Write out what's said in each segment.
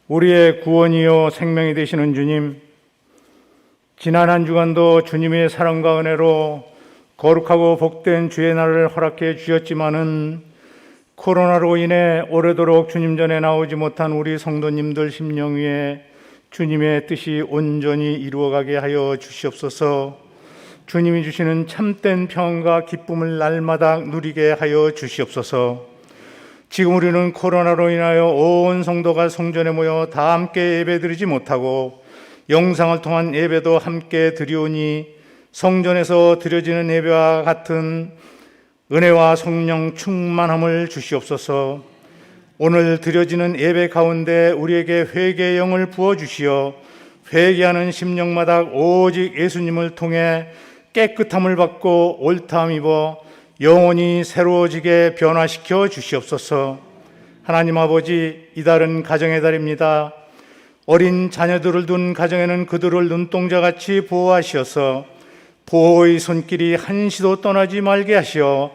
우리의 구원이요 생명이 되시는 주님, 지난 한 주간도 주님의 사랑과 은혜로 거룩하고 복된 주의 날을 허락해 주셨지만은 코로나로 인해 오래도록 주님 전에 나오지 못한 우리 성도님들 심령 위에 주님의 뜻이 온전히 이루어가게 하여 주시옵소서. 주님이 주시는 참된 평안과 기쁨을 날마다 누리게 하여 주시옵소서. 지금 우리는 코로나로 인하여 온 성도가 성전에 모여 다 함께 예배드리지 못하고 영상을 통한 예배도 함께 드리오니 성전에서 드려지는 예배와 같은 은혜와 성령 충만함을 주시옵소서. 오늘 드려지는 예배 가운데 우리에게 회개의 영을 부어주시어 회개하는 심령마다 오직 예수님을 통해 깨끗함을 받고 옳다함 입어 영원히 새로워지게 변화시켜 주시옵소서. 하나님 아버지, 이달은 가정의 달입니다. 어린 자녀들을 둔 가정에는 그들을 눈동자같이 보호하시어서 보호의 손길이 한시도 떠나지 말게 하시어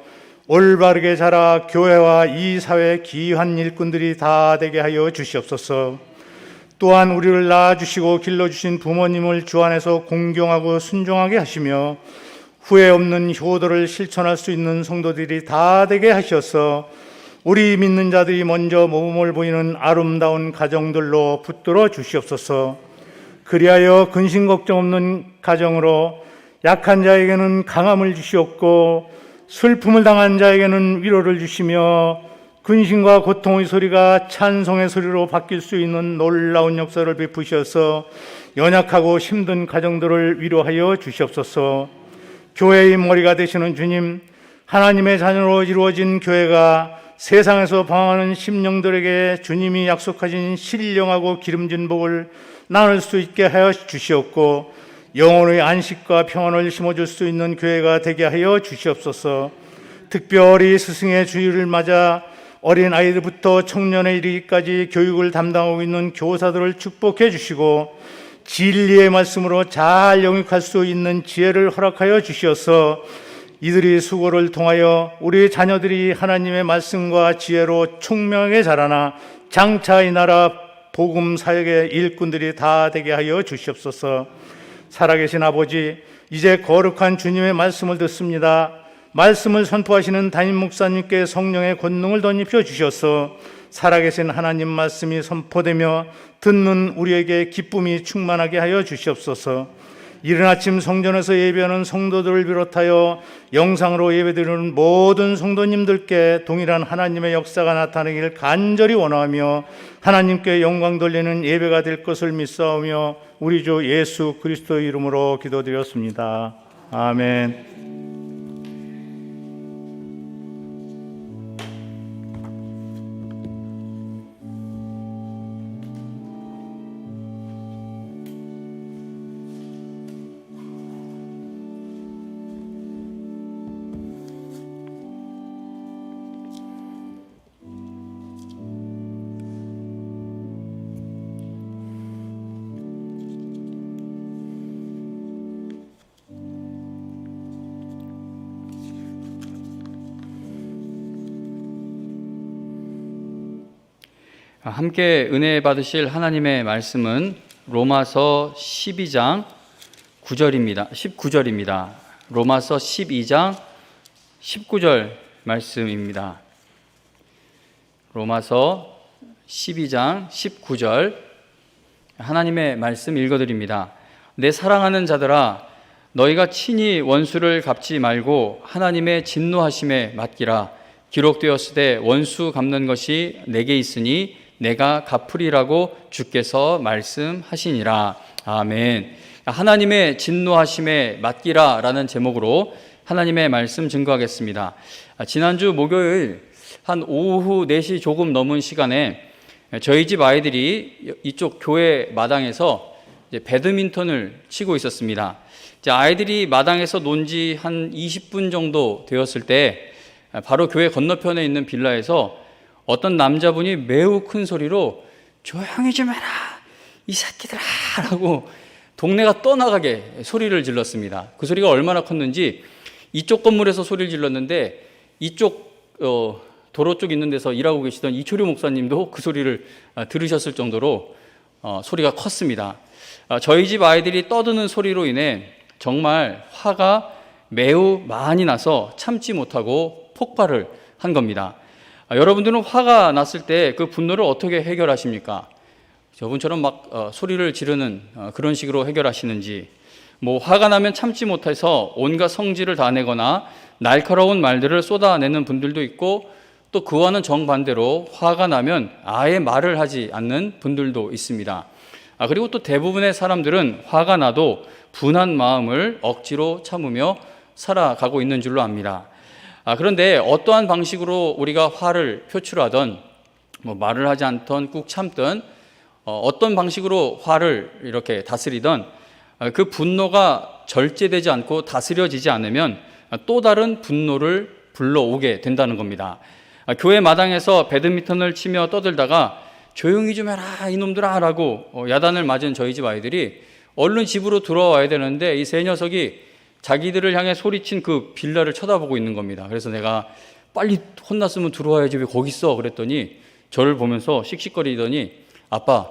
올바르게 자라 교회와 이 사회의 귀한 일꾼들이 다 되게 하여 주시옵소서. 또한 우리를 낳아주시고 길러주신 부모님을 주 안에서 공경하고 순종하게 하시며 후회 없는 효도를 실천할 수 있는 성도들이 다 되게 하셔서 우리 믿는 자들이 먼저 모범을 보이는 아름다운 가정들로 붙들어 주시옵소서. 그리하여 근심 걱정 없는 가정으로 약한 자에게는 강함을 주시옵고 슬픔을 당한 자에게는 위로를 주시며 근심과 고통의 소리가 찬송의 소리로 바뀔 수 있는 놀라운 역사를 베푸셔서 연약하고 힘든 가정들을 위로하여 주시옵소서. 교회의 머리가 되시는 주님, 하나님의 자녀로 이루어진 교회가 세상에서 방황하는 심령들에게 주님이 약속하신 신령하고 기름진 복을 나눌 수 있게 하여 주시옵고 영혼의 안식과 평안을 심어줄 수 있는 교회가 되게 하여 주시옵소서. 특별히 스승의 주일을 맞아 어린 아이들부터 청년에 이르기까지 교육을 담당하고 있는 교사들을 축복해 주시고 진리의 말씀으로 잘 영육할 수 있는 지혜를 허락하여 주시어서 이들이 수고를 통하여 우리 자녀들이 하나님의 말씀과 지혜로 총명하게 자라나 장차 이 나라 복음 사역의 일꾼들이 다 되게 하여 주시옵소서. 살아계신 아버지, 이제 거룩한 주님의 말씀을 듣습니다. 말씀을 선포하시는 담임 목사님께 성령의 권능을 덧입혀 주셔서 살아계신 하나님 말씀이 선포되며 듣는 우리에게 기쁨이 충만하게 하여 주시옵소서. 이른 아침 성전에서 예배하는 성도들을 비롯하여 영상으로 예배드리는 모든 성도님들께 동일한 하나님의 역사가 나타나길 간절히 원하며 하나님께 영광 돌리는 예배가 될 것을 믿사오며 우리 주 예수 그리스도의 이름으로 기도드렸습니다. 아멘. 함께 은혜 받으실 하나님의 말씀은 로마서 12장 9절입니다. 19절입니다. 로마서 12장 19절 말씀입니다. 로마서 12장 19절 하나님의 말씀 읽어드립니다. 내 사랑하는 자들아, 너희가 친히 원수를 갚지 말고 하나님의 진노하심에 맡기라. 기록되었으되 원수 갚는 것이 내게 있으니 내가 갚으리라고 주께서 말씀하시니라. 아멘. 하나님의 진노하심에 맡기라 라는 제목으로 하나님의 말씀 증거하겠습니다. 지난주 목요일 한 오후 4시 조금 넘은 시간에 저희 집 아이들이 이쪽 교회 마당에서 배드민턴을 치고 있었습니다. 아이들이 마당에서 논 지 한 20분 정도 되었을 때 바로 교회 건너편에 있는 빌라에서 어떤 남자분이 매우 큰 소리로 조용히 좀 해라 이 새끼들아 라고 동네가 떠나가게 소리를 질렀습니다. 그 소리가 얼마나 컸는지 이쪽 건물에서 소리를 질렀는데 이쪽 도로 쪽 있는 데서 일하고 계시던 이초료 목사님도 그 소리를 들으셨을 정도로 소리가 컸습니다. 저희 집 아이들이 떠드는 소리로 인해 정말 화가 매우 많이 나서 참지 못하고 폭발을 한 겁니다. 여러분들은 화가 났을 때 그 분노를 어떻게 해결하십니까? 저분처럼 막 소리를 지르는 그런 식으로 해결하시는지, 뭐 화가 나면 참지 못해서 온갖 성질을 다 내거나 날카로운 말들을 쏟아내는 분들도 있고, 또 그와는 정반대로 화가 나면 아예 말을 하지 않는 분들도 있습니다. 그리고 또 대부분의 사람들은 화가 나도 분한 마음을 억지로 참으며 살아가고 있는 줄로 압니다. 그런데 어떠한 방식으로 우리가 화를 표출하던, 뭐 말을 하지 않던 꾹 참던, 어떤 방식으로 화를 이렇게 다스리던 그 분노가 절제되지 않고 다스려지지 않으면 또 다른 분노를 불러오게 된다는 겁니다. 교회 마당에서 배드민턴을 치며 떠들다가 조용히 좀 해라 이놈들아 라고 야단을 맞은 저희 집 아이들이 얼른 집으로 들어와야 되는데 이 세 녀석이 자기들을 향해 소리친 그 빌라를 쳐다보고 있는 겁니다. 그래서 내가 빨리 혼났으면 들어와야지 왜 거기 있어 그랬더니 저를 보면서 씩씩거리더니 아빠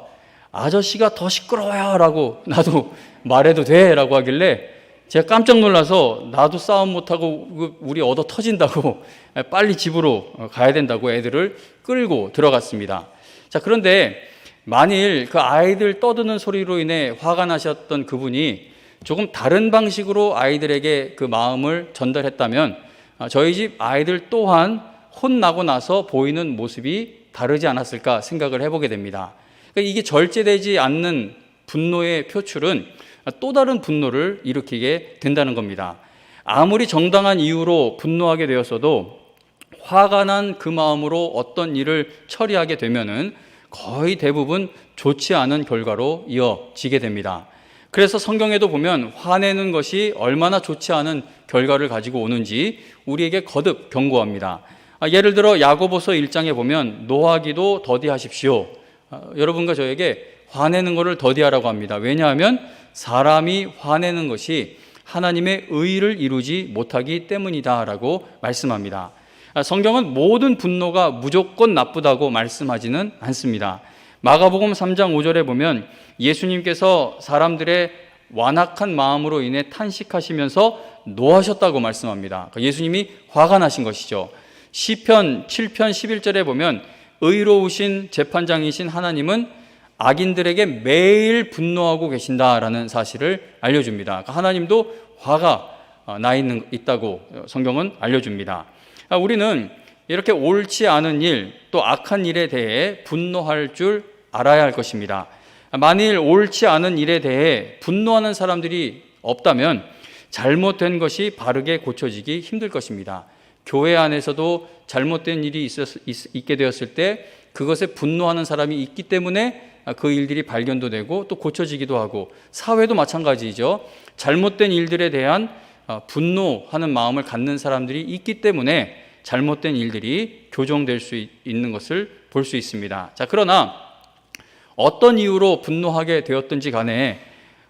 아저씨가 더 시끄러워요 라고 나도 말해도 돼 라고 하길래 제가 깜짝 놀라서 나도 싸움 못하고 우리 얻어 터진다고 빨리 집으로 가야 된다고 애들을 끌고 들어갔습니다. 자, 그런데 만일 그 아이들 떠드는 소리로 인해 화가 나셨던 그분이 조금 다른 방식으로 아이들에게 그 마음을 전달했다면 저희 집 아이들 또한 혼나고 나서 보이는 모습이 다르지 않았을까 생각을 해보게 됩니다. 그러니까 이게 절제되지 않는 분노의 표출은 또 다른 분노를 일으키게 된다는 겁니다. 아무리 정당한 이유로 분노하게 되었어도 화가 난 그 마음으로 어떤 일을 처리하게 되면은 거의 대부분 좋지 않은 결과로 이어지게 됩니다. 그래서 성경에도 보면 화내는 것이 얼마나 좋지 않은 결과를 가지고 오는지 우리에게 거듭 경고합니다. 예를 들어 야고보서 1장에 보면 노하기도 더디하십시오. 여러분과 저에게 화내는 것을 더디하라고 합니다. 왜냐하면 사람이 화내는 것이 하나님의 의를 이루지 못하기 때문이다라고 말씀합니다. 성경은 모든 분노가 무조건 나쁘다고 말씀하지는 않습니다. 마가복음 3장 5절에 보면 예수님께서 사람들의 완악한 마음으로 인해 탄식하시면서 노하셨다고 말씀합니다. 예수님이 화가 나신 것이죠. 시편 7편 11절에 보면 의로우신 재판장이신 하나님은 악인들에게 매일 분노하고 계신다라는 사실을 알려줍니다. 하나님도 화가 있다고 성경은 알려줍니다. 우리는 이렇게 옳지 않은 일, 또 악한 일에 대해 분노할 줄 알아야 할 것입니다. 만일 옳지 않은 일에 대해 분노하는 사람들이 없다면 잘못된 것이 바르게 고쳐지기 힘들 것입니다. 교회 안에서도 잘못된 일이 있게 되었을 때 그것에 분노하는 사람이 있기 때문에 그 일들이 발견도 되고 또 고쳐지기도 하고, 사회도 마찬가지죠. 잘못된 일들에 대한 분노하는 마음을 갖는 사람들이 있기 때문에 잘못된 일들이 교정될 수 있는 것을 볼 수 있습니다. 자, 그러나 어떤 이유로 분노하게 되었든지 간에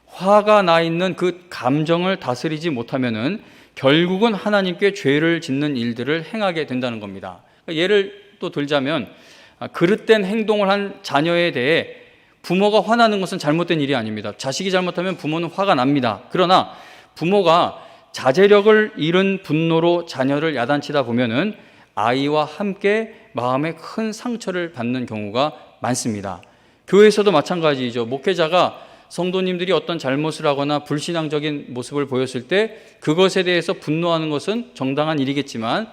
화가 나 있는 그 감정을 다스리지 못하면은 결국은 하나님께 죄를 짓는 일들을 행하게 된다는 겁니다. 예를 또 들자면 그릇된 행동을 한 자녀에 대해 부모가 화나는 것은 잘못된 일이 아닙니다. 자식이 잘못하면 부모는 화가 납니다. 그러나 부모가 자제력을 잃은 분노로 자녀를 야단치다 보면은 아이와 함께 마음에 큰 상처를 받는 경우가 많습니다. 교회에서도 마찬가지죠. 목회자가 성도님들이 어떤 잘못을 하거나 불신앙적인 모습을 보였을 때 그것에 대해서 분노하는 것은 정당한 일이겠지만,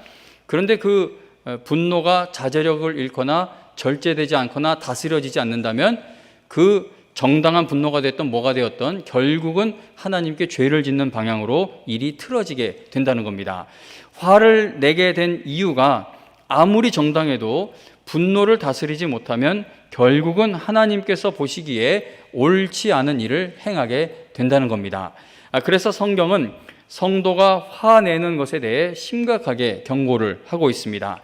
그런데 그 분노가 자제력을 잃거나 절제되지 않거나 다스려지지 않는다면 그 정당한 분노가 됐던 뭐가 되었던 결국은 하나님께 죄를 짓는 방향으로 일이 틀어지게 된다는 겁니다. 화를 내게 된 이유가 아무리 정당해도 분노를 다스리지 못하면 결국은 하나님께서 보시기에 옳지 않은 일을 행하게 된다는 겁니다. 그래서 성경은 성도가 화내는 것에 대해 심각하게 경고를 하고 있습니다.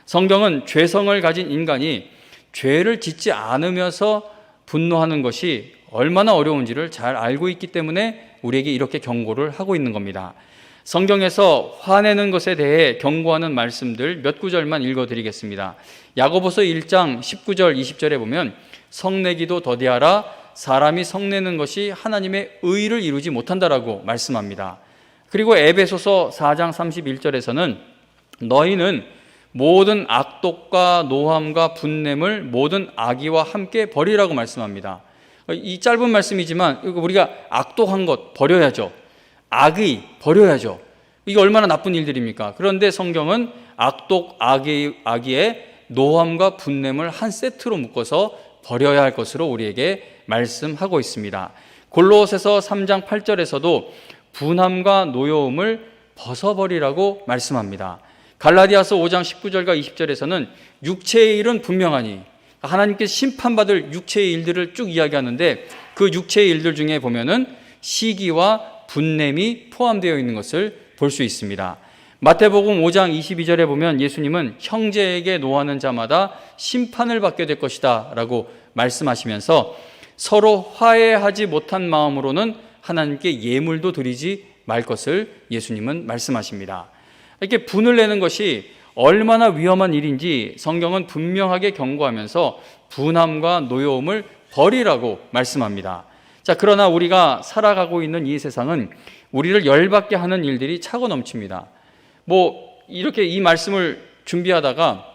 성경은 죄성을 가진 인간이 죄를 짓지 않으면서 분노하는 것이 얼마나 어려운지를 잘 알고 있기 때문에 우리에게 이렇게 경고를 하고 있는 겁니다. 성경에서 화내는 것에 대해 경고하는 말씀들 몇 구절만 읽어드리겠습니다. 야고보서 1장 19절 20절에 보면 성내기도 더디하라. 사람이 성내는 것이 하나님의 의를 이루지 못한다라고 말씀합니다. 그리고 에베소서 4장 31절에서는 너희는 모든 악독과 노함과 분냄을 모든 악의와 함께 버리라고 말씀합니다. 이 짧은 말씀이지만 우리가 악독한 것 버려야죠. 악의 버려야죠. 이게 얼마나 나쁜 일들입니까? 그런데 성경은 악독, 악의의 노함과 분냄을 한 세트로 묶어서 버려야 할 것으로 우리에게 말씀하고 있습니다. 골로새서 3장 8절에서도 분함과 노여움을 벗어버리라고 말씀합니다. 갈라디아서 5장 19절과 20절에서는 육체의 일은 분명하니, 하나님께서 심판받을 육체의 일들을 쭉 이야기하는데 그 육체의 일들 중에 보면은 시기와 분냄이 포함되어 있는 것을 볼 수 있습니다. 마태복음 5장 22절에 보면 예수님은 형제에게 노하는 자마다 심판을 받게 될 것이다 라고 말씀하시면서 서로 화해하지 못한 마음으로는 하나님께 예물도 드리지 말 것을 예수님은 말씀하십니다. 이렇게 분을 내는 것이 얼마나 위험한 일인지 성경은 분명하게 경고하면서 분함과 노여움을 버리라고 말씀합니다. 자, 그러나 우리가 살아가고 있는 이 세상은 우리를 열받게 하는 일들이 차고 넘칩니다. 이렇게 이 말씀을 준비하다가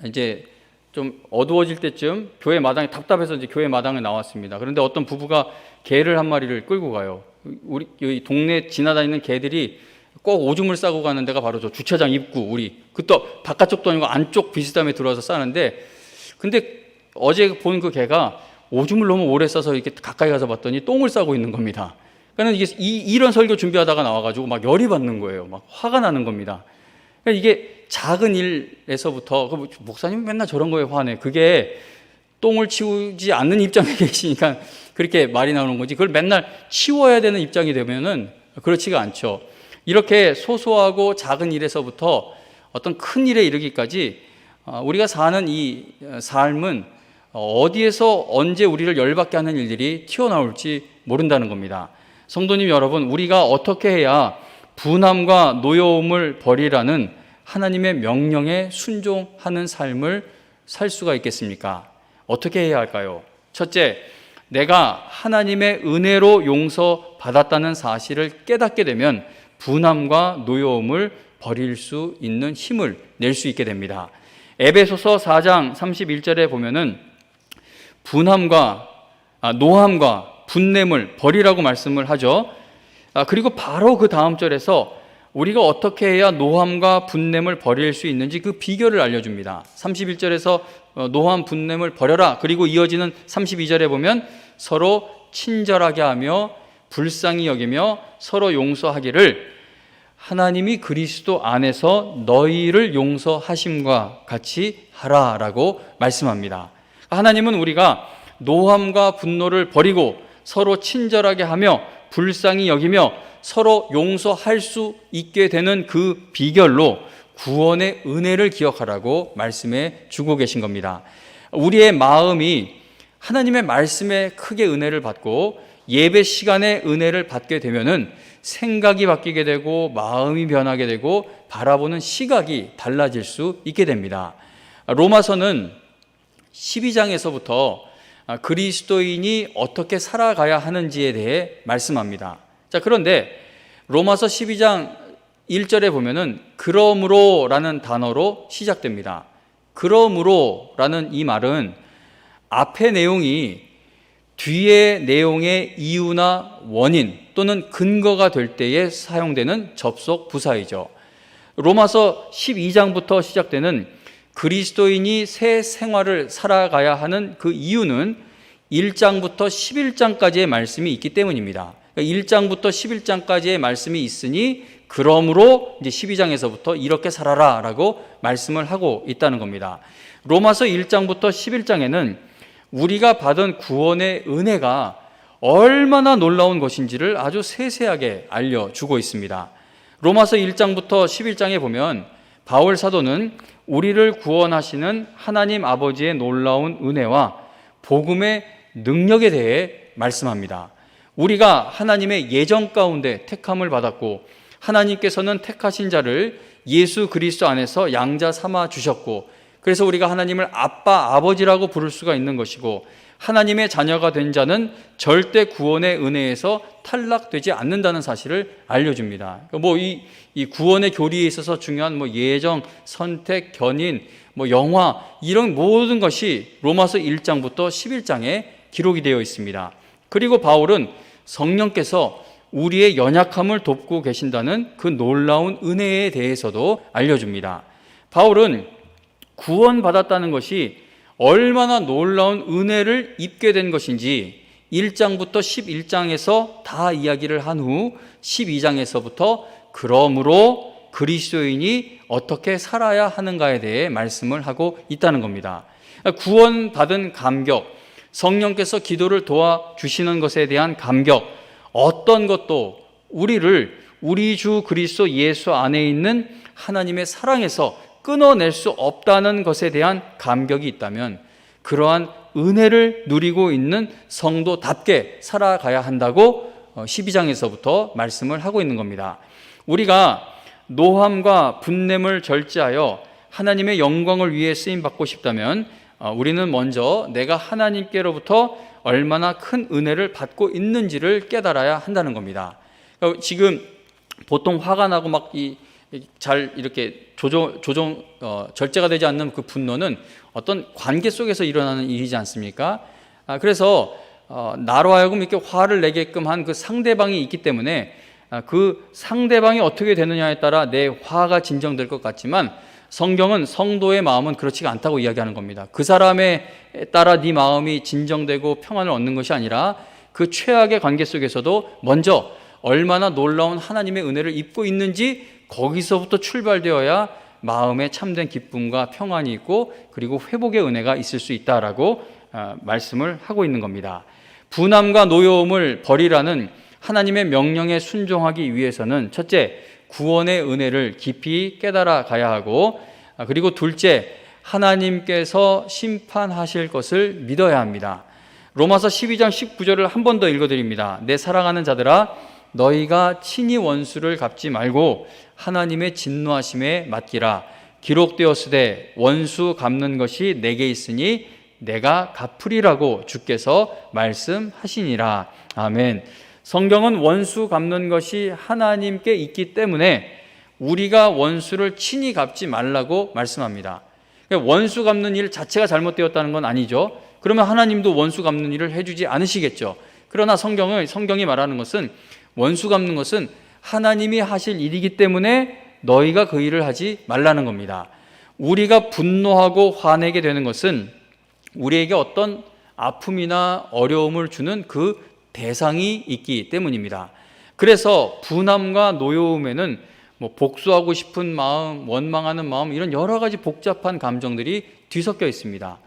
이제 좀 어두워질 때쯤 교회 마당에 답답해서 이제 교회 마당에 나왔습니다. 그런데 어떤 부부가 개를 한 마리를 끌고 가요. 우리 여기 동네 지나다니는 개들이 꼭 오줌을 싸고 가는 데가 바로 저 주차장 입구, 그또 바깥쪽도 아니고 안쪽 비스담에 들어와서 싸는데, 근데 어제 본 그 개가 오줌을 너무 오래 싸서 이렇게 가까이 가서 봤더니 똥을 싸고 있는 겁니다. 그러니까 이게 이런 설교 준비하다가 나와가지고 막 열이 받는 거예요. 막 화가 나는 겁니다. 그러니까 이게 작은 일에서부터, 목사님 맨날 저런 거에 화내. 그게 똥을 치우지 않는 입장에 계시니까 그렇게 말이 나오는 거지. 그걸 맨날 치워야 되는 입장이 되면은 그렇지가 않죠. 이렇게 소소하고 작은 일에서부터 어떤 큰 일에 이르기까지 우리가 사는 이 삶은 어디에서 언제 우리를 열받게 하는 일들이 튀어나올지 모른다는 겁니다. 성도님 여러분, 우리가 어떻게 해야 분함과 노여움을 버리라는 하나님의 명령에 순종하는 삶을 살 수가 있겠습니까? 어떻게 해야 할까요? 첫째, 내가 하나님의 은혜로 용서받았다는 사실을 깨닫게 되면 분함과 노여움을 버릴 수 있는 힘을 낼 수 있게 됩니다. 에베소서 4장 31절에 보면은 노함과 분냄을 버리라고 말씀을 하죠. 그리고 바로 그 다음 절에서 우리가 어떻게 해야 노함과 분냄을 버릴 수 있는지 그 비결을 알려줍니다. 31절에서 노함, 분냄을 버려라. 그리고 이어지는 32절에 보면 서로 친절하게 하며 불쌍히 여기며 서로 용서하기를 하나님이 그리스도 안에서 너희를 용서하심과 같이 하라라고 말씀합니다. 하나님은 우리가 노함과 분노를 버리고 서로 친절하게 하며 불쌍히 여기며 서로 용서할 수 있게 되는 그 비결로 구원의 은혜를 기억하라고 말씀해 주고 계신 겁니다. 우리의 마음이 하나님의 말씀에 크게 은혜를 받고 예배 시간에 은혜를 받게 되면은 생각이 바뀌게 되고 마음이 변하게 되고 바라보는 시각이 달라질 수 있게 됩니다. 로마서는 12장에서부터 그리스도인이 어떻게 살아가야 하는지에 대해 말씀합니다. 자, 그런데 로마서 12장 1절에 보면은 그러므로라는 단어로 시작됩니다. 그러므로라는 이 말은 앞의 내용이 뒤의 내용의 이유나 원인 또는 근거가 될 때에 사용되는 접속 부사이죠. 로마서 12장부터 시작되는 그리스도인이 새 생활을 살아가야 하는 그 이유는 1장부터 11장까지의 말씀이 있기 때문입니다. 1장부터 11장까지의 말씀이 있으니 그러므로 이제 12장에서부터 이렇게 살아라 라고 말씀을 하고 있다는 겁니다. 로마서 1장부터 11장에는 우리가 받은 구원의 은혜가 얼마나 놀라운 것인지를 아주 세세하게 알려주고 있습니다. 로마서 1장부터 11장에 보면 바울 사도는 우리를 구원하시는 하나님 아버지의 놀라운 은혜와 복음의 능력에 대해 말씀합니다. 우리가 하나님의 예정 가운데 택함을 받았고 하나님께서는 택하신 자를 예수 그리스도 안에서 양자 삼아 주셨고 그래서 우리가 하나님을 아빠, 아버지라고 부를 수가 있는 것이고, 하나님의 자녀가 된 자는 절대 구원의 은혜에서 탈락되지 않는다는 사실을 알려줍니다. 이 구원의 교리에 있어서 중요한 예정, 선택, 견인, 영화, 이런 모든 것이 로마서 1장부터 11장에 기록이 되어 있습니다. 그리고 바울은 성령께서 우리의 연약함을 돕고 계신다는 그 놀라운 은혜에 대해서도 알려줍니다. 바울은 구원받았다는 것이 얼마나 놀라운 은혜를 입게 된 것인지 1장부터 11장에서 다 이야기를 한 후 12장에서부터 그러므로 그리스도인이 어떻게 살아야 하는가에 대해 말씀을 하고 있다는 겁니다. 구원받은 감격, 성령께서 기도를 도와주시는 것에 대한 감격, 어떤 것도 우리를 우리 주 그리스도 예수 안에 있는 하나님의 사랑에서 끊어낼 수 없다는 것에 대한 감격이 있다면 그러한 은혜를 누리고 있는 성도답게 살아가야 한다고 12장에서부터 말씀을 하고 있는 겁니다. 우리가 노함과 분냄을 절제하여 하나님의 영광을 위해 쓰임받고 싶다면 우리는 먼저 내가 하나님께로부터 얼마나 큰 은혜를 받고 있는지를 깨달아야 한다는 겁니다. 지금 보통 화가 나고 잘 이렇게 절제가 되지 않는 그 분노는 어떤 관계 속에서 일어나는 일이지 않습니까? 그래서 나로 하여금 이렇게 화를 내게끔 한 그 상대방이 있기 때문에 그 상대방이 어떻게 되느냐에 따라 내 화가 진정될 것 같지만 성경은 성도의 마음은 그렇지가 않다고 이야기하는 겁니다. 그 사람에 따라 네 마음이 진정되고 평안을 얻는 것이 아니라 그 최악의 관계 속에서도 먼저 얼마나 놀라운 하나님의 은혜를 입고 있는지 거기서부터 출발되어야 마음에 참된 기쁨과 평안이 있고 그리고 회복의 은혜가 있을 수 있다라고 말씀을 하고 있는 겁니다. 분함과 노여움을 버리라는 하나님의 명령에 순종하기 위해서는 첫째, 구원의 은혜를 깊이 깨달아 가야 하고, 그리고 둘째, 하나님께서 심판하실 것을 믿어야 합니다. 로마서 12장 19절을 한 번 더 읽어드립니다. 내 사랑하는 자들아, 너희가 친히 원수를 갚지 말고 하나님의 진노하심에 맡기라. 기록되었으되 원수 갚는 것이 내게 있으니 내가 갚으리라고 주께서 말씀하시니라. 아멘. 성경은 원수 갚는 것이 하나님께 있기 때문에 우리가 원수를 친히 갚지 말라고 말씀합니다. 원수 갚는 일 자체가 잘못되었다는 건 아니죠. 그러면 하나님도 원수 갚는 일을 해주지 않으시겠죠. 그러나 성경이 말하는 것은 원수 갚는 것은 하나님이 하실 일이기 때문에 너희가 그 일을 하지 말라는 겁니다. 우리가 분노하고 화내게 되는 것은 우리에게 어떤 아픔이나 어려움을 주는 그 대상이 있기 때문입니다. 그래서 분함과 노여움에는 복수하고 싶은 마음, 원망하는 마음, 이런 여러 가지 복잡한 감정들이 뒤섞여 있습니다.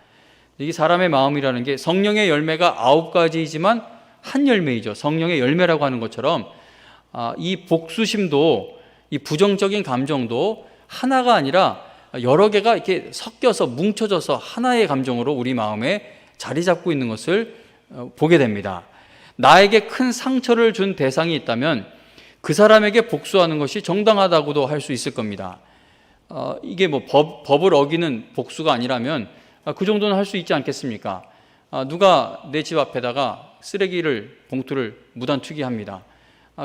이게 사람의 마음이라는 게 성령의 열매가 9가지이지만 한 열매이죠. 성령의 열매라고 하는 것처럼 이 복수심도, 이 부정적인 감정도 하나가 아니라 여러 개가 이렇게 섞여서 뭉쳐져서 하나의 감정으로 우리 마음에 자리 잡고 있는 것을 보게 됩니다. 나에게 큰 상처를 준 대상이 있다면 그 사람에게 복수하는 것이 정당하다고도 할 수 있을 겁니다. 이게 법을 어기는 복수가 아니라면 그 정도는 할 수 있지 않겠습니까? 누가 내 집 앞에다가 봉투를 무단 투기합니다.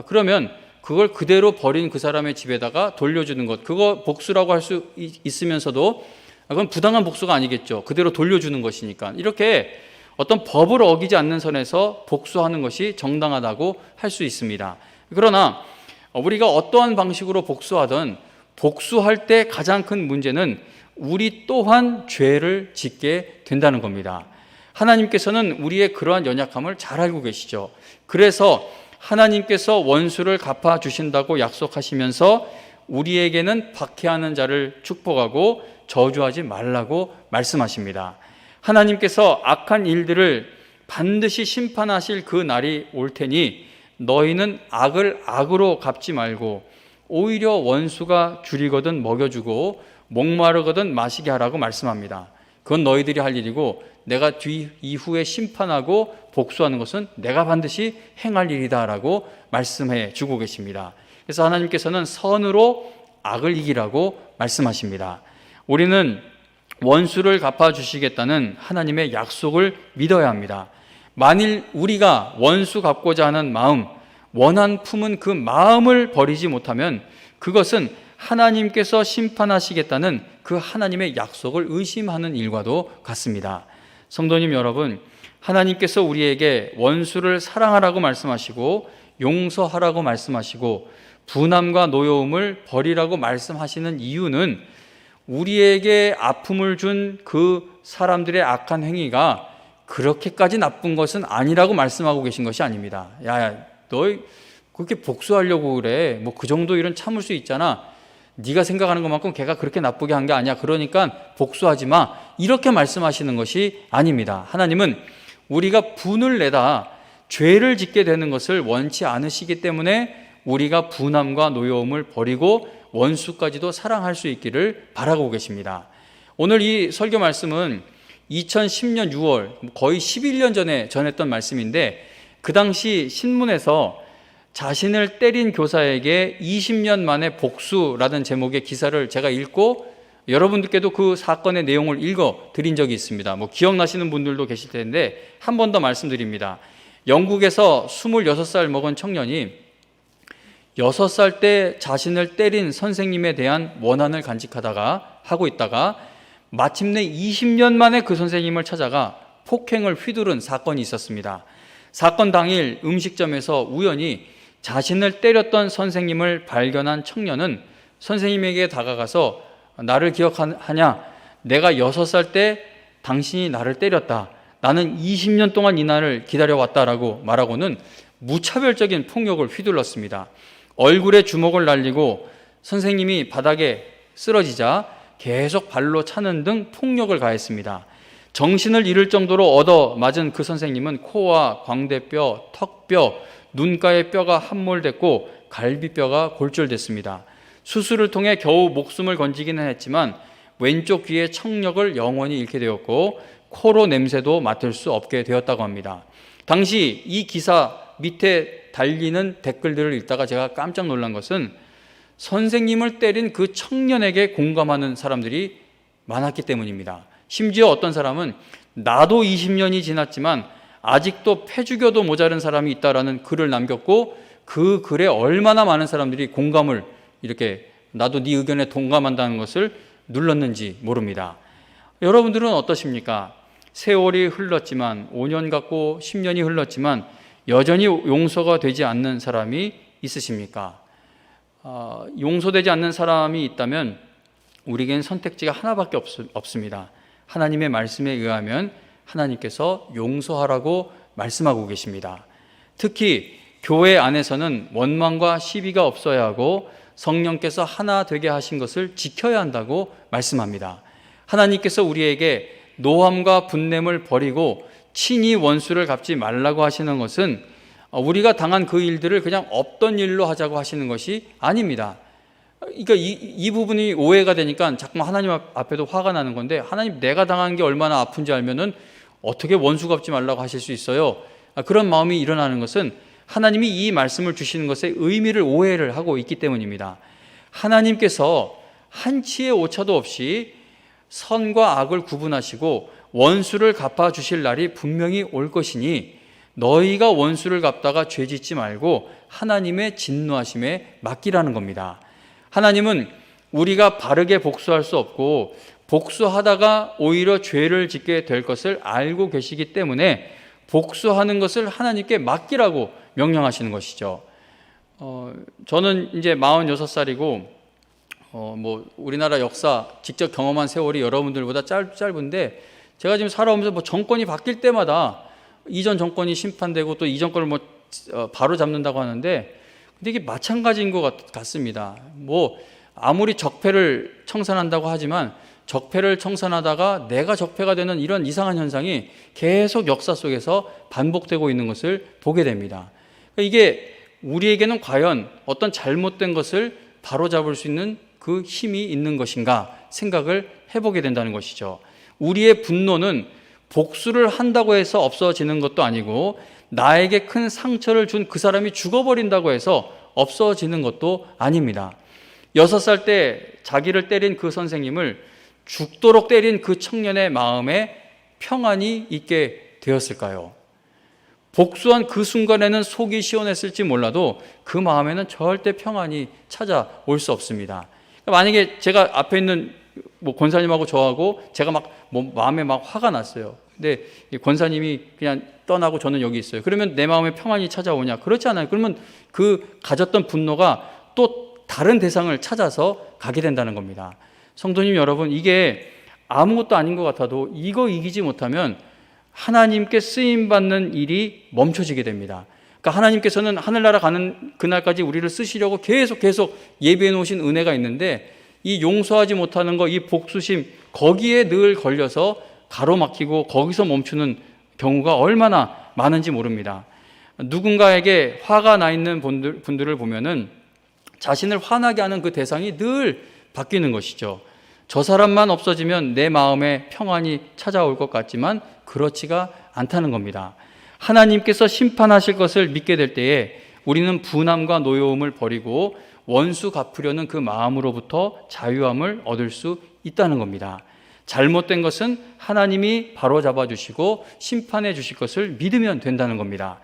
그러면 그걸 그대로 버린 그 사람의 집에다가 돌려주는 것, 그거 복수라고 할 수 있으면서도 그건 부당한 복수가 아니겠죠. 그대로 돌려주는 것이니까. 이렇게 어떤 법을 어기지 않는 선에서 복수하는 것이 정당하다고 할 수 있습니다. 그러나 우리가 어떠한 방식으로 복수하든 복수할 때 가장 큰 문제는 우리 또한 죄를 짓게 된다는 겁니다. 하나님께서는 우리의 그러한 연약함을 잘 알고 계시죠. 그래서 하나님께서 원수를 갚아주신다고 약속하시면서 우리에게는 박해하는 자를 축복하고 저주하지 말라고 말씀하십니다. 하나님께서 악한 일들을 반드시 심판하실 그 날이 올 테니 너희는 악을 악으로 갚지 말고 오히려 원수가 줄이거든 먹여주고 목마르거든 마시게 하라고 말씀합니다. 그건 너희들이 할 일이고 내가 이후에 심판하고 복수하는 것은 내가 반드시 행할 일이다라고 말씀해 주고 계십니다. 그래서 하나님께서는 선으로 악을 이기라고 말씀하십니다. 우리는 원수를 갚아주시겠다는 하나님의 약속을 믿어야 합니다. 만일 우리가 원수 갚고자 하는 마음, 원한 품은 그 마음을 버리지 못하면 그것은 하나님께서 심판하시겠다는 그 하나님의 약속을 의심하는 일과도 같습니다. 성도님 여러분, 하나님께서 우리에게 원수를 사랑하라고 말씀하시고 용서하라고 말씀하시고 분함과 노여움을 버리라고 말씀하시는 이유는 우리에게 아픔을 준 그 사람들의 악한 행위가 그렇게까지 나쁜 것은 아니라고 말씀하고 계신 것이 아닙니다. 야, 너 그렇게 복수하려고 그래. 뭐 그 정도 일은 참을 수 있잖아. 네가 생각하는 것만큼 걔가 그렇게 나쁘게 한 게 아니야. 그러니까 복수하지 마. 이렇게 말씀하시는 것이 아닙니다. 하나님은 우리가 분을 내다 죄를 짓게 되는 것을 원치 않으시기 때문에 우리가 분함과 노여움을 버리고 원수까지도 사랑할 수 있기를 바라고 계십니다. 오늘 이 설교 말씀은 2010년 6월 거의 11년 전에 전했던 말씀인데 그 당시 신문에서 자신을 때린 교사에게 20년 만에 복수라는 제목의 기사를 제가 읽고 여러분들께도 그 사건의 내용을 읽어 드린 적이 있습니다. 뭐 기억나시는 분들도 계실 텐데 한 번 더 말씀드립니다. 영국에서 26살 먹은 청년이 6살 때 자신을 때린 선생님에 대한 원한을 간직하다가 하고 있다가 마침내 20년 만에 그 선생님을 찾아가 폭행을 휘두른 사건이 있었습니다. 사건 당일 음식점에서 우연히 자신을 때렸던 선생님을 발견한 청년은 선생님에게 다가가서 나를 기억하냐? 내가 6살 때 당신이 나를 때렸다. 나는 20년 동안 이 날을 기다려왔다라고 말하고는 무차별적인 폭력을 휘둘렀습니다. 얼굴에 주먹을 날리고 선생님이 바닥에 쓰러지자 계속 발로 차는 등 폭력을 가했습니다. 정신을 잃을 정도로 얻어맞은 그 선생님은 코와 광대뼈, 턱뼈, 눈가의 뼈가 함몰됐고 갈비뼈가 골절됐습니다. 수술을 통해 겨우 목숨을 건지기는 했지만 왼쪽 귀의 청력을 영원히 잃게 되었고 코로 냄새도 맡을 수 없게 되었다고 합니다. 당시 이 기사 밑에 달리는 댓글들을 읽다가 제가 깜짝 놀란 것은 선생님을 때린 그 청년에게 공감하는 사람들이 많았기 때문입니다. 심지어 어떤 사람은 나도 20년이 지났지만 아직도 폐주교도 모자른 사람이 있다라는 글을 남겼고 그 글에 얼마나 많은 사람들이 공감을 이렇게 나도 네 의견에 동감한다는 것을 눌렀는지 모릅니다. 여러분들은 어떠십니까? 세월이 흘렀지만 5년 갔고 10년이 흘렀지만 여전히 용서가 되지 않는 사람이 있으십니까? 용서되지 않는 사람이 있다면 우리에겐 선택지가 하나밖에 없습니다. 하나님의 말씀에 의하면 하나님께서 용서하라고 말씀하고 계십니다. 특히 교회 안에서는 원망과 시비가 없어야 하고 성령께서 하나 되게 하신 것을 지켜야 한다고 말씀합니다. 하나님께서 우리에게 노함과 분냄을 버리고 친히 원수를 갚지 말라고 하시는 것은 우리가 당한 그 일들을 그냥 없던 일로 하자고 하시는 것이 아닙니다. 그러니까 이 부분이 오해가 되니까 자꾸만 하나님 앞에도 화가 나는 건데, 하나님 내가 당한 게 얼마나 아픈지 알면은 어떻게 원수 갚지 말라고 하실 수 있어요? 그런 마음이 일어나는 것은 하나님이 이 말씀을 주시는 것의 의미를 오해를 하고 있기 때문입니다. 하나님께서 한치의 오차도 없이 선과 악을 구분하시고 원수를 갚아주실 날이 분명히 올 것이니 너희가 원수를 갚다가 죄 짓지 말고 하나님의 진노하심에 맡기라는 겁니다. 하나님은 우리가 바르게 복수할 수 없고 복수하다가 오히려 죄를 짓게 될 것을 알고 계시기 때문에 복수하는 것을 하나님께 맡기라고 명령하시는 것이죠. 저는 이제 46살이고 뭐 우리나라 역사 직접 경험한 세월이 여러분들보다 짧은데, 제가 지금 살아오면서 뭐 정권이 바뀔 때마다 이전 정권이 심판되고 또 이 정권을 뭐 바로 잡는다고 하는데, 근데 이게 마찬가지인 것 같습니다. 뭐 아무리 적폐를 청산한다고 하지만 적폐를 청산하다가 내가 적폐가 되는 이런 이상한 현상이 계속 역사 속에서 반복되고 있는 것을 보게 됩니다. 이게 우리에게는 과연 어떤 잘못된 것을 바로잡을 수 있는 그 힘이 있는 것인가 생각을 해보게 된다는 것이죠. 우리의 분노는 복수를 한다고 해서 없어지는 것도 아니고 나에게 큰 상처를 준 그 사람이 죽어버린다고 해서 없어지는 것도 아닙니다. 6살 때 자기를 때린 그 선생님을 죽도록 때린 그 청년의 마음에 평안이 있게 되었을까요? 복수한 그 순간에는 속이 시원했을지 몰라도 그 마음에는 절대 평안이 찾아올 수 없습니다. 만약에 제가 앞에 있는 권사님하고 저하고 제가 마음에 화가 났어요. 근데 권사님이 그냥 떠나고 저는 여기 있어요. 그러면 내 마음에 평안이 찾아오냐? 그렇지 않아요. 그러면 그 가졌던 분노가 또 다른 대상을 찾아서 가게 된다는 겁니다. 성도님 여러분, 이게 아무것도 아닌 것 같아도 이거 이기지 못하면 하나님께 쓰임받는 일이 멈춰지게 됩니다. 그러니까 하나님께서는 하늘나라 가는 그날까지 우리를 쓰시려고 계속 예비해 놓으신 은혜가 있는데, 이 용서하지 못하는 거, 이 복수심, 거기에 늘 걸려서 가로막히고 거기서 멈추는 경우가 얼마나 많은지 모릅니다. 누군가에게 화가 나 있는 분들을 보면은 자신을 화나게 하는 그 대상이 늘 바뀌는 것이죠. 저 사람만 없어지면 내 마음에 평안이 찾아올 것 같지만 그렇지가 않다는 겁니다. 하나님께서 심판하실 것을 믿게 될 때에 우리는 분함과 노여움을 버리고 원수 갚으려는 그 마음으로부터 자유함을 얻을 수 있다는 겁니다. 잘못된 것은 하나님이 바로잡아 주시고 심판해 주실 것을 믿으면 된다는 겁니다.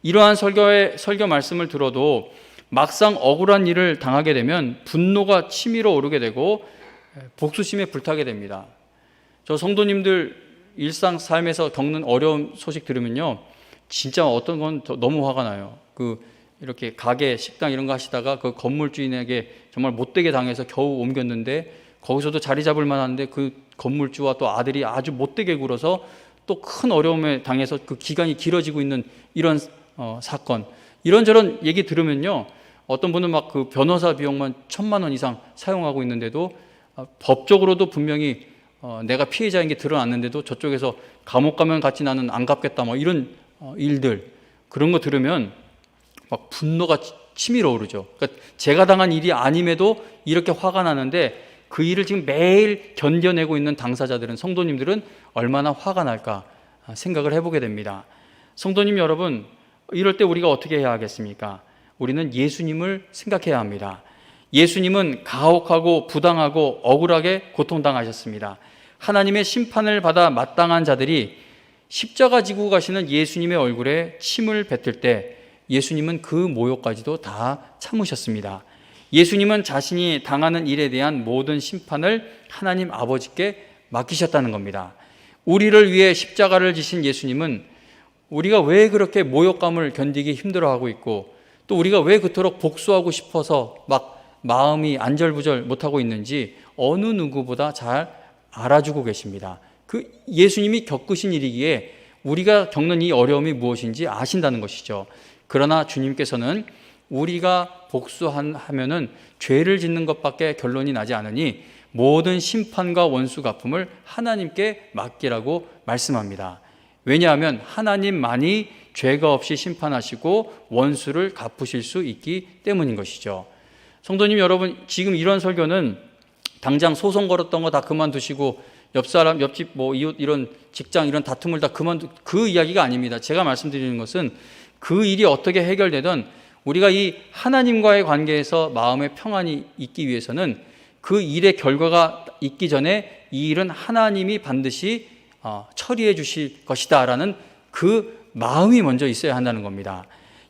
이러한 설교 말씀을 들어도 막상 억울한 일을 당하게 되면 분노가 치밀어 오르게 되고 복수심에 불타게 됩니다. 저 성도님들 일상 삶에서 겪는 어려운 소식 들으면요, 진짜 어떤 건 너무 화가 나요. 이렇게 가게, 식당 이런 거 하시다가 그 건물주인에게 정말 못되게 당해서 겨우 옮겼는데 거기서도 자리 잡을 만한데 그 건물주와 또 아들이 아주 못되게 굴어서 또 큰 어려움에 당해서 그 기간이 길어지고 있는 이런 사건, 이런저런 얘기 들으면요, 어떤 분은 그 변호사 비용만 1,000만 원 이상 사용하고 있는데도 법적으로도 분명히 내가 피해자인 게 드러났는데도 저쪽에서 감옥 가면 같이 나는 안 갚겠다 이런 일들, 그런 거 들으면 분노가 치밀어 오르죠. 그러니까 제가 당한 일이 아님에도 이렇게 화가 나는데 그 일을 지금 매일 견뎌내고 있는 당사자들은, 성도님들은 얼마나 화가 날까 생각을 해보게 됩니다. 성도님 여러분, 이럴 때 우리가 어떻게 해야 하겠습니까? 우리는 예수님을 생각해야 합니다. 예수님은 가혹하고 부당하고 억울하게 고통당하셨습니다. 하나님의 심판을 받아 마땅한 자들이 십자가 지고 가시는 예수님의 얼굴에 침을 뱉을 때 예수님은 그 모욕까지도 다 참으셨습니다. 예수님은 자신이 당하는 일에 대한 모든 심판을 하나님 아버지께 맡기셨다는 겁니다. 우리를 위해 십자가를 지신 예수님은 우리가 왜 그렇게 모욕감을 견디기 힘들어하고 있고, 또 우리가 왜 그토록 복수하고 싶어서 마음이 안절부절 못하고 있는지 어느 누구보다 잘 알아주고 계십니다. 그 예수님이 겪으신 일이기에 우리가 겪는 이 어려움이 무엇인지 아신다는 것이죠. 그러나 주님께서는 우리가 복수하면은 죄를 짓는 것밖에 결론이 나지 않으니 모든 심판과 원수 갚음을 하나님께 맡기라고 말씀합니다. 왜냐하면 하나님만이 죄가 없이 심판하시고 원수를 갚으실 수 있기 때문인 것이죠. 성도님 여러분, 지금 이런 설교는 당장 소송 걸었던 거 다 그만두시고 옆사람, 옆집 이웃 이런 직장 이런 다툼을 다 그 이야기가 아닙니다. 제가 말씀드리는 것은 그 일이 어떻게 해결되든 우리가 이 하나님과의 관계에서 마음의 평안이 있기 위해서는 그 일의 결과가 있기 전에 이 일은 하나님이 반드시 처리해 주실 것이다 라는 그 마음이 먼저 있어야 한다는 겁니다.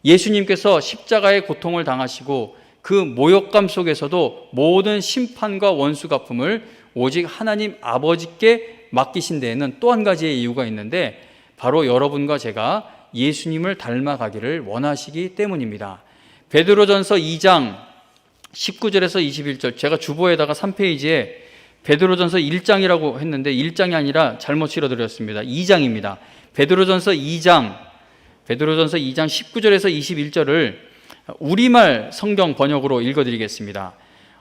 예수님께서 십자가의 고통을 당하시고 그 모욕감 속에서도 모든 심판과 원수 갚음을 오직 하나님 아버지께 맡기신 데에는 또 한 가지의 이유가 있는데, 바로 여러분과 제가 예수님을 닮아가기를 원하시기 때문입니다. 베드로전서 2장 19절에서 21절, 제가 주보에다가 3페이지에 베드로전서 1장이라고 했는데 1장이 아니라 잘못 실어드렸습니다. 2장입니다. 베드로전서 2장 19절에서 21절을 우리말 성경 번역으로 읽어드리겠습니다.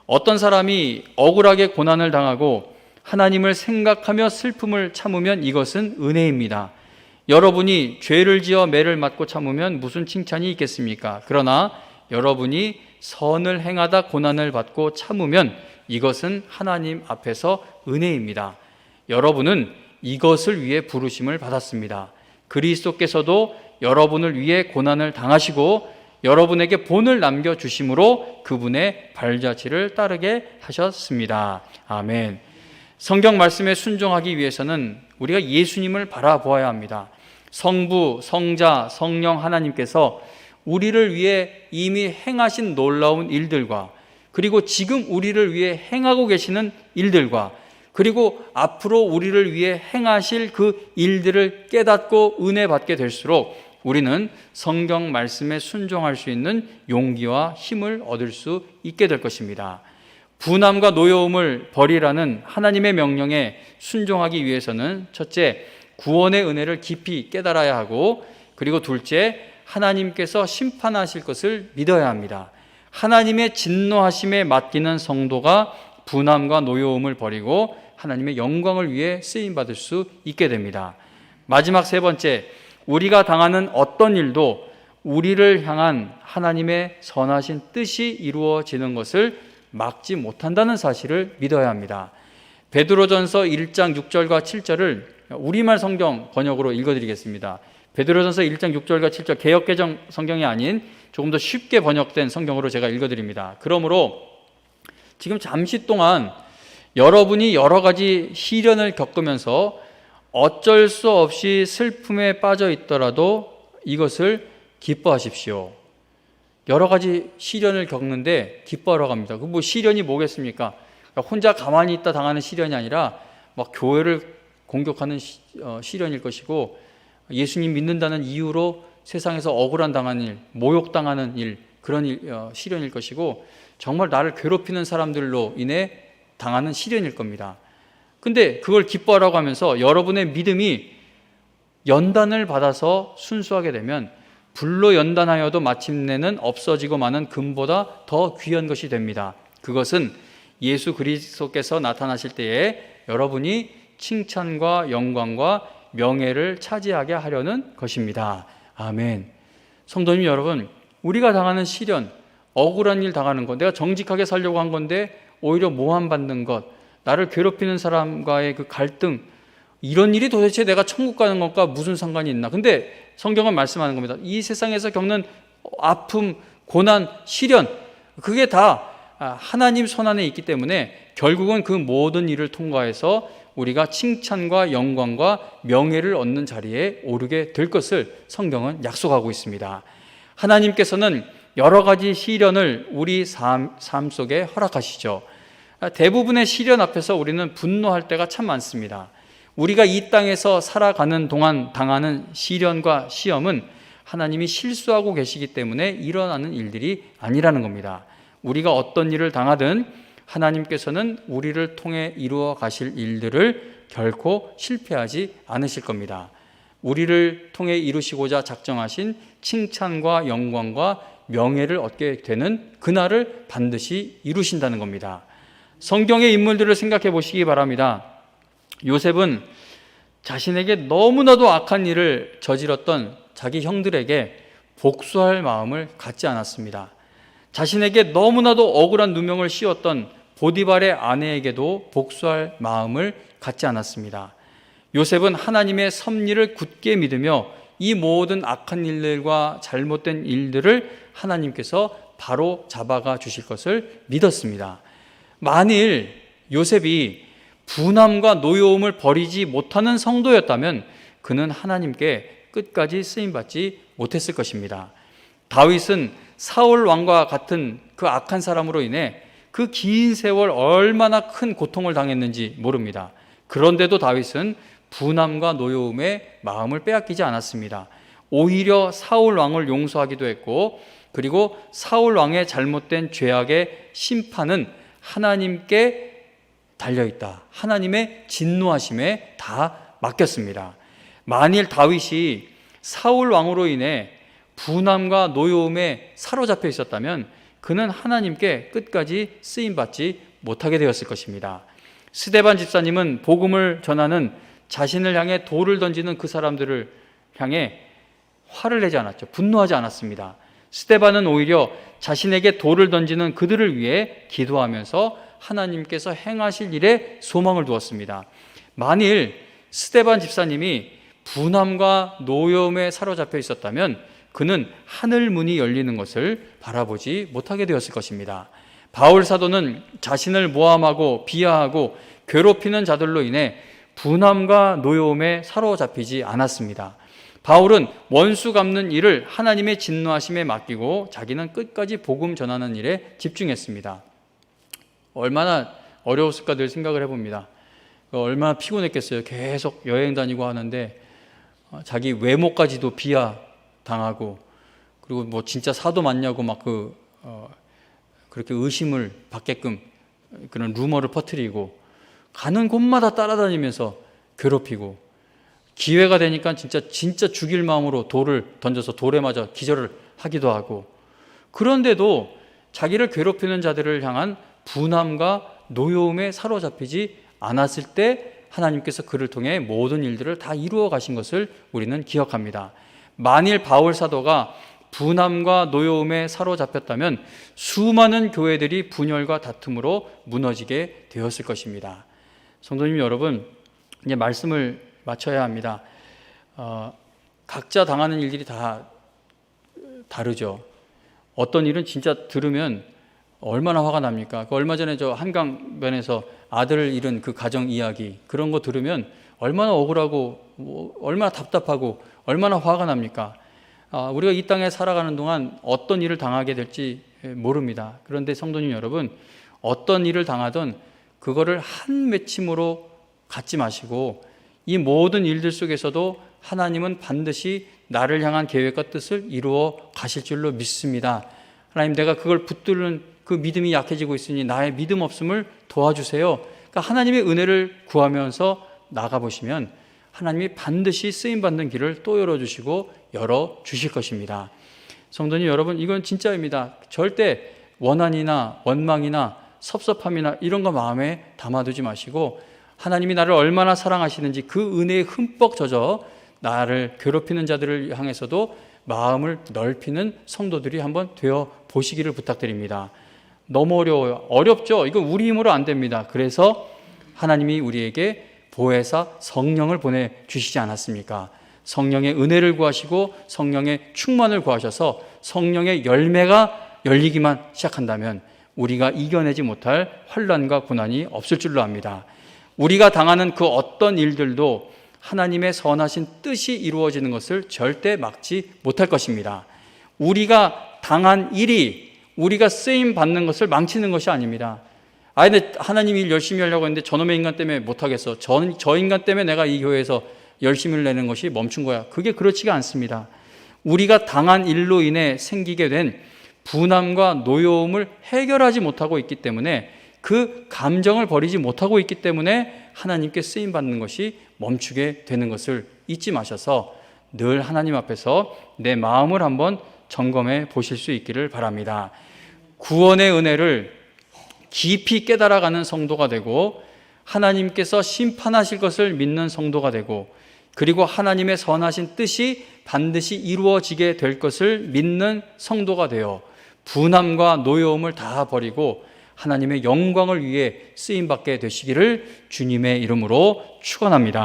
어떤 사람이 억울하게 고난을 당하고 하나님을 생각하며 슬픔을 참으면 이것은 은혜입니다. 여러분이 죄를 지어 매를 맞고 참으면 무슨 칭찬이 있겠습니까? 그러나 여러분이 선을 행하다 고난을 받고 참으면 이것은 하나님 앞에서 은혜입니다. 여러분은 이것을 위해 부르심을 받았습니다. 그리스도께서도 여러분을 위해 고난을 당하시고 여러분에게 본을 남겨주심으로 그분의 발자취를 따르게 하셨습니다. 아멘. 성경 말씀에 순종하기 위해서는 우리가 예수님을 바라보아야 합니다. 성부, 성자, 성령 하나님께서 우리를 위해 이미 행하신 놀라운 일들과, 그리고 지금 우리를 위해 행하고 계시는 일들과, 그리고 앞으로 우리를 위해 행하실 그 일들을 깨닫고 은혜 받게 될수록 우리는 성경 말씀에 순종할 수 있는 용기와 힘을 얻을 수 있게 될 것입니다. 분함과 노여움을 버리라는 하나님의 명령에 순종하기 위해서는 첫째, 구원의 은혜를 깊이 깨달아야 하고, 그리고 둘째, 하나님께서 심판하실 것을 믿어야 합니다. 하나님의 진노하심에 맡기는 성도가 분함과 노여움을 버리고 하나님의 영광을 위해 쓰임받을 수 있게 됩니다. 마지막 세 번째, 우리가 당하는 어떤 일도 우리를 향한 하나님의 선하신 뜻이 이루어지는 것을 막지 못한다는 사실을 믿어야 합니다. 베드로전서 1장 6절과 7절을 우리말 성경 번역으로 읽어드리겠습니다. 베드로전서 1장 6절과 7절 개역개정 성경이 아닌 조금 더 쉽게 번역된 성경으로 제가 읽어드립니다. 그러므로 지금 잠시 동안 여러분이 여러 가지 시련을 겪으면서 어쩔 수 없이 슬픔에 빠져 있더라도 이것을 기뻐하십시오. 여러 가지 시련을 겪는데 기뻐하라고 합니다. 그 시련이 뭐겠습니까? 그러니까 혼자 가만히 있다 당하는 시련이 아니라 막 교회를 공격하는 시련일 것이고, 예수님 믿는다는 이유로 세상에서 억울한 당하는 일, 모욕당하는 일, 그런 시련일 것이고, 정말 나를 괴롭히는 사람들로 인해 당하는 시련일 겁니다. 근데 그걸 기뻐하라고 하면서 여러분의 믿음이 연단을 받아서 순수하게 되면 불로 연단하여도 마침내는 없어지고 마는 금보다 더 귀한 것이 됩니다. 그것은 예수 그리스도께서 나타나실 때에 여러분이 칭찬과 영광과 명예를 차지하게 하려는 것입니다. 아멘. 성도님 여러분, 우리가 당하는 시련, 억울한 일 당하는 것, 내가 정직하게 살려고 한 건데 오히려 모함받는 것, 나를 괴롭히는 사람과의 그 갈등, 이런 일이 도대체 내가 천국 가는 것과 무슨 상관이 있나? 근데 성경은 말씀하는 겁니다. 이 세상에서 겪는 아픔, 고난, 시련, 그게 다 하나님 손안에 있기 때문에 결국은 그 모든 일을 통과해서 우리가 칭찬과 영광과 명예를 얻는 자리에 오르게 될 것을 성경은 약속하고 있습니다. 하나님께서는 여러 가지 시련을 우리 삶 속에 허락하시죠. 대부분의 시련 앞에서 우리는 분노할 때가 참 많습니다. 우리가 이 땅에서 살아가는 동안 당하는 시련과 시험은 하나님이 실수하고 계시기 때문에 일어나는 일들이 아니라는 겁니다. 우리가 어떤 일을 당하든 하나님께서는 우리를 통해 이루어 가실 일들을 결코 실패하지 않으실 겁니다. 우리를 통해 이루시고자 작정하신 칭찬과 영광과 명예를 얻게 되는 그날을 반드시 이루신다는 겁니다. 성경의 인물들을 생각해 보시기 바랍니다. 요셉은 자신에게 너무나도 악한 일을 저질렀던 자기 형들에게 복수할 마음을 갖지 않았습니다. 자신에게 너무나도 억울한 누명을 씌웠던 보디발의 아내에게도 복수할 마음을 갖지 않았습니다. 요셉은 하나님의 섭리를 굳게 믿으며 이 모든 악한 일들과 잘못된 일들을 하나님께서 바로 잡아가 주실 것을 믿었습니다. 만일 요셉이 분함과 노여움을 버리지 못하는 성도였다면 그는 하나님께 끝까지 쓰임받지 못했을 것입니다. 다윗은 사울 왕과 같은 그 악한 사람으로 인해 그 긴 세월 얼마나 큰 고통을 당했는지 모릅니다. 그런데도 다윗은 분함과 노여움에 마음을 빼앗기지 않았습니다. 오히려 사울 왕을 용서하기도 했고, 그리고 사울 왕의 잘못된 죄악의 심판은 하나님께 달려있다. 하나님의 진노하심에 다 맡겼습니다. 만일 다윗이 사울 왕으로 인해 분함과 노여움에 사로잡혀 있었다면 그는 하나님께 끝까지 쓰임받지 못하게 되었을 것입니다. 스데반 집사님은 복음을 전하는 자신을 향해 돌을 던지는 그 사람들을 향해 화를 내지 않았죠. 분노하지 않았습니다. 스데반은 오히려 자신에게 돌을 던지는 그들을 위해 기도하면서 하나님께서 행하실 일에 소망을 두었습니다. 만일 스데반 집사님이 분함과 노여움에 사로잡혀 있었다면 그는 하늘 문이 열리는 것을 바라보지 못하게 되었을 것입니다. 바울 사도는 자신을 모함하고 비하하고 괴롭히는 자들로 인해 분함과 노여움에 사로잡히지 않았습니다. 바울은 원수 갚는 일을 하나님의 진노하심에 맡기고 자기는 끝까지 복음 전하는 일에 집중했습니다. 얼마나 어려웠을까 늘 생각을 해봅니다. 얼마나 피곤했겠어요. 계속 여행 다니고 하는데 자기 외모까지도 비하 당하고, 그리고 뭐 진짜 사도 맞냐고 막 그렇게 의심을 받게끔 그런 루머를 퍼뜨리고, 가는 곳마다 따라다니면서 괴롭히고, 기회가 되니까 진짜 죽일 마음으로 돌을 던져서 돌에 맞아 기절을 하기도 하고, 그런데도 자기를 괴롭히는 자들을 향한 분함과 노여움에 사로잡히지 않았을 때 하나님께서 그를 통해 모든 일들을 다 이루어 가신 것을 우리는 기억합니다. 만일 바울 사도가 분함과 노여움에 사로잡혔다면 수많은 교회들이 분열과 다툼으로 무너지게 되었을 것입니다. 성도님 여러분, 이제 말씀을 마쳐야 합니다. 각자 당하는 일들이 다 다르죠. 어떤 일은 진짜 들으면 얼마나 화가 납니까? 얼마 전에 저 한강변에서 아들을 잃은 그 가정 이야기, 그런 거 들으면 얼마나 억울하고 얼마나 답답하고 얼마나 화가 납니까? 우리가 이 땅에 살아가는 동안 어떤 일을 당하게 될지 모릅니다. 그런데 성도님 여러분, 어떤 일을 당하든 그거를 한 맺힘으로 갖지 마시고, 이 모든 일들 속에서도 하나님은 반드시 나를 향한 계획과 뜻을 이루어 가실 줄로 믿습니다. 하나님, 내가 그걸 붙들는 그 믿음이 약해지고 있으니 나의 믿음 없음을 도와주세요. 그러니까 하나님의 은혜를 구하면서 나가보시면 하나님이 반드시 쓰임받는 길을 또 열어주시고 열어주실 것입니다. 성도님 여러분, 이건 진짜입니다. 절대 원한이나 원망이나 섭섭함이나 이런 거 마음에 담아두지 마시고, 하나님이 나를 얼마나 사랑하시는지 그 은혜에 흠뻑 젖어 나를 괴롭히는 자들을 향해서도 마음을 넓히는 성도들이 한번 되어 보시기를 부탁드립니다. 너무 어려워요. 어렵죠? 이거 우리 힘으로 안 됩니다. 그래서 하나님이 우리에게 보혜사 성령을 보내주시지 않았습니까? 성령의 은혜를 구하시고 성령의 충만을 구하셔서 성령의 열매가 열리기만 시작한다면 우리가 이겨내지 못할 환난과 고난이 없을 줄로 압니다. 우리가 당하는 그 어떤 일들도 하나님의 선하신 뜻이 이루어지는 것을 절대 막지 못할 것입니다. 우리가 당한 일이 우리가 쓰임 받는 것을 망치는 것이 아닙니다. 근데 하나님이 일 열심히 하려고 했는데 저놈의 인간 때문에 못하겠어. 저 인간 때문에 내가 이 교회에서 열심을 내는 것이 멈춘 거야. 그게 그렇지가 않습니다. 우리가 당한 일로 인해 생기게 된 분함과 노여움을 해결하지 못하고 있기 때문에, 그 감정을 버리지 못하고 있기 때문에 하나님께 쓰임받는 것이 멈추게 되는 것을 잊지 마셔서 늘 하나님 앞에서 내 마음을 한번 점검해 보실 수 있기를 바랍니다. 구원의 은혜를 깊이 깨달아가는 성도가 되고, 하나님께서 심판하실 것을 믿는 성도가 되고, 그리고 하나님의 선하신 뜻이 반드시 이루어지게 될 것을 믿는 성도가 되어 분함과 노여움을 다 버리고 하나님의 영광을 위해 쓰임받게 되시기를 주님의 이름으로 축원합니다.